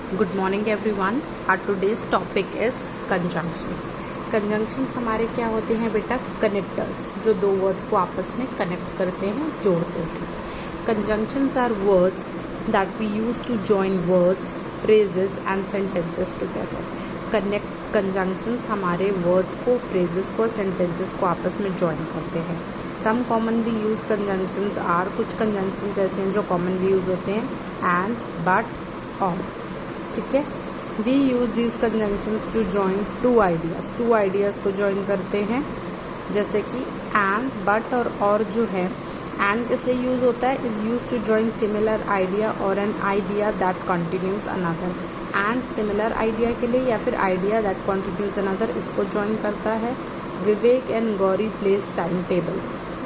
Good morning everyone. Our today's topic is conjunctions. Conjunctions हमारे क्या होते हैं बेटा? कनेक्टर्स, जो दो वर्ड्स को आपस में कनेक्ट करते हैं, जोड़ते हैं। Conjunctions are words that we use to join words, phrases and sentences together. Conjunctions हमारे वर्ड्स को, फ्रेजेस को, सेंटेंसेस को आपस में जॉइन करते हैं। Some commonly use conjunctions are, कुछ कंजंक्शंस ऐसे हैं जो कॉमनली यूज होते हैं, एंड, बट, और। ठीक है, we use these conjunctions to join two ideas को जॉइन करते हैं, जैसे कि एंड, बट और जो है एंड किस लिए यूज़ होता है? Is use to join similar idea और an idea that continues another. And similar idea के लिए या फिर आइडिया दैट कंटिन्यूज अनदर, इसको जॉइन करता है। Vivek and Gauri place time table,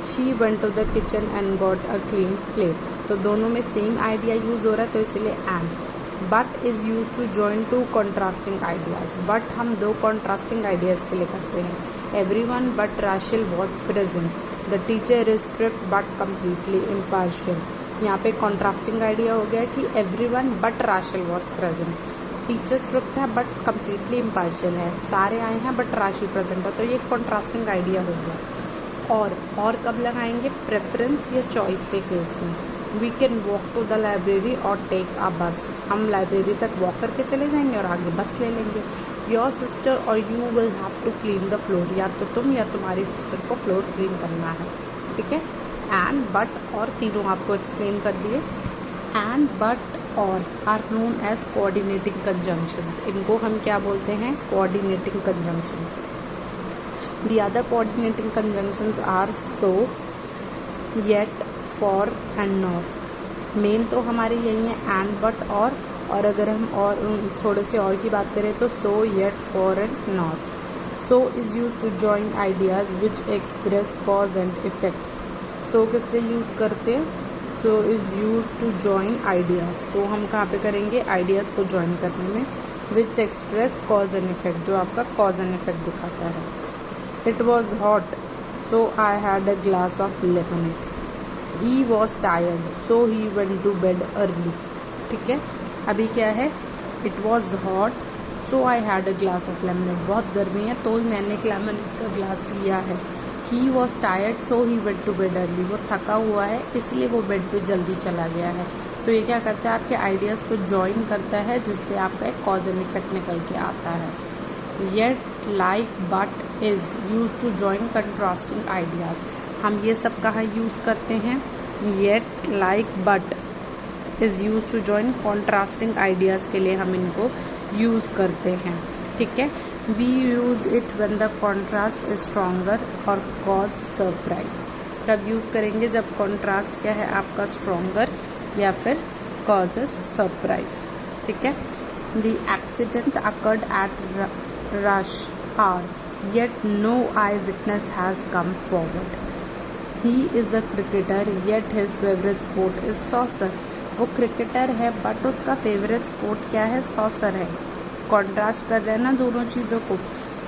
she went to the kitchen and got a clean plate. तो दोनों में सेम आइडिया यूज़ हो रहा है, तो इसलिए and. But is use to join two contrasting ideas, but हम दो कॉन्ट्रास्टिंग आइडियाज़ के लिए करते हैं। Everyone but Rashil was present, the teacher is strict but completely impartial. यहाँ पे कॉन्ट्रास्टिंग आइडिया हो गया कि everyone but Rashil was present, teacher strict है बट कम्प्लीटली इम्पार्शियल है, सारे आए हैं बट राशि प्रेजेंट है, तो ये कॉन्ट्रास्टिंग आइडिया हो गया। और कब लगाएंगे? प्रेफरेंस या चॉइस के केस में। We can walk to the library or take a bus, हम लाइब्रेरी तक वॉक करके चले जाएंगे और आगे बस ले लेंगे। Your sister or you will have to clean the floor, या तो तुम या तुम्हारी सिस्टर को फ्लोर क्लीन करना है। ठीक है, एंड, बट और तीनों आपको एक्सप्लेन कर दिए। And, but or are known as coordinating conjunctions, इनको हम क्या बोलते हैं? Coordinating conjunctions. The other coordinating conjunctions are so, yet, for and nor. Main तो हमारे यही है एंड, बट, और अगर हम और थोड़े से और की बात करें तो so, yet, for and nor. So is use to join ideas which express cause and effect. So किस लिए यूज़ करते हैं? So is use to join ideas, so हम कहाँ पे करेंगे? आइडियाज़ को जॉइन करने में। Which express cause and effect, जो आपका कॉज एंड इफेक्ट दिखाता है। It was hot so I had a glass of lemonade, he was tired so he went to bed early। ठीक है, अभी क्या है? it was hot so I had a glass of lemonade, बहुत गर्मी है तो मैंने एक लेमनेड का ग्लास लिया है। he was tired so he went to bed early, वो थका हुआ है इसलिए वो बेड पे जल्दी चला गया है। तो ये क्या करता है? आपके आइडियाज़ को जॉइन करता है, जिससे आपका एक कॉज एंड इफेक्ट निकल के आता है। yet, like, but is used to join contrasting ideas, हम ये सब कहाँ यूज़ करते हैं? Yet, like, but is use to join contrasting ideas के लिए हम इनको यूज़ करते हैं। ठीक है, we use it when the contrast is stronger और कॉज सरप्राइज। कब यूज़ करेंगे? जब कॉन्ट्रास्ट क्या है आपका? स्ट्रॉन्गर या फिर कॉजेज सरप्राइज। ठीक है, the accident occurred at rush hour, yet no eyewitness has come forward. He is a cricketer yet his favorite sport is saucer, वो क्रिकेटर है बट उसका फेवरेट स्पोर्ट क्या है? सॉसर है। कॉन्ट्रास्ट कर रहे हैं ना दोनों चीज़ों को।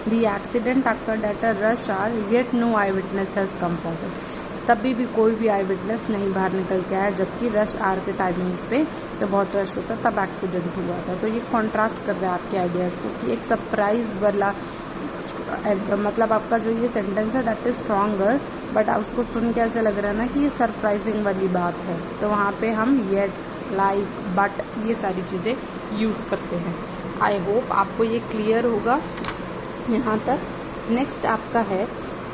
The accident occurred at a rush hour yet no eye witness has come forward, तभी भी कोई भी आई विटनेस नहीं बाहर निकल के आया, जबकि रश आवर के टाइमिंग्स पे जब बहुत रश होता तब एक्सीडेंट हुआ था। तो ये कॉन्ट्रास्ट कर रहा है आपके आइडियाज़ को कि एक सरप्राइज़ वाला, मतलब आपका जो ये सेंटेंस है दैट इज़ स्ट्रॉन्गर, बट उसको सुन के ऐसे लग रहा है ना कि ये सरप्राइजिंग वाली बात है, तो वहाँ पे हम येट, लाइक, बट ये सारी चीज़ें यूज़ करते हैं। आई होप आपको ये क्लियर होगा यहाँ तक। नेक्स्ट आपका है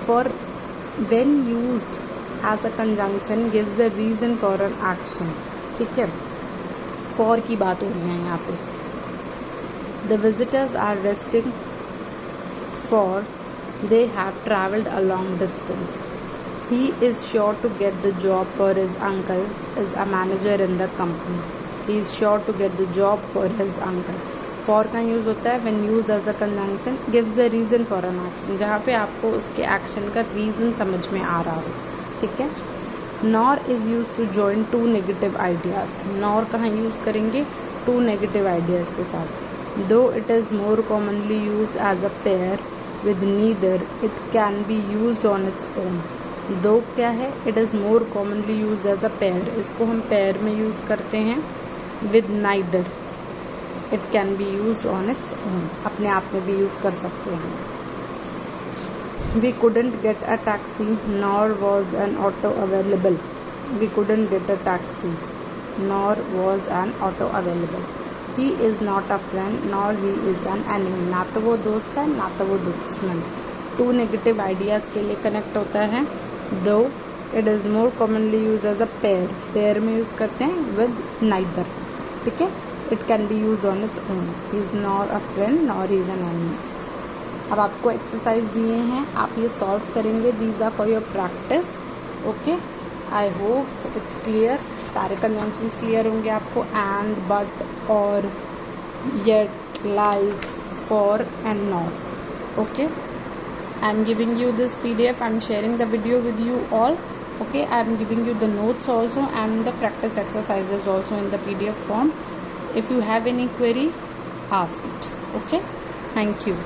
for, when used as a conjunction gives the reason for an action. ठीक है, फॉर की बात हो रही है यहाँ पे। The visitors are resting for they have travelled a long distance. He is sure to get the job for his uncle is a manager in the company. He is sure to get the job for his uncle. For का use होता है when used as a conjunction gives the reason for an action, जहाँ पे आपको उसके action का reason समझ में आ रहा हो। ठीक है, nor is used to join two negative ideas, nor कहाँ यूज़ करेंगे? two negative ideas के साथ। Though it is more commonly used as a pair with neither, it can be used on its own। दो क्या है? it is more commonly used as a pair, इसको हम pair में use करते हैं। with neither, it can be use on its own, अपने आप में भी यूज़ कर सकते हैं. We couldn't get a taxi, nor was an auto available. We couldn't get a taxi, nor was an auto available. He is not a friend, nor he is an enemy. ना तो वो दोस्त है, ना तो वो दुश्मन. टू नेगेटिव आइडियाज़ के लिए कनेक्ट होता है. Though it is more commonly used as a pair. Pair में यूज़ करते हैं with neither. ठीक है. It can be used on its own. He is not a friend, nor he is an enemy. अब आपको exercise दिए हैं, आप ये सॉल्व करेंगे. These are for your practice. Okay, I hope it's clear. सारे कंजंक्शंस क्लियर होंगे आपको. And, but, or, yet, like, for and not. Okay, I am giving you this PDF. I am sharing the video with you all. Okay, I am giving you the notes also and the practice exercises also in the PDF form. If you have any query, ask it. Okay, thank you.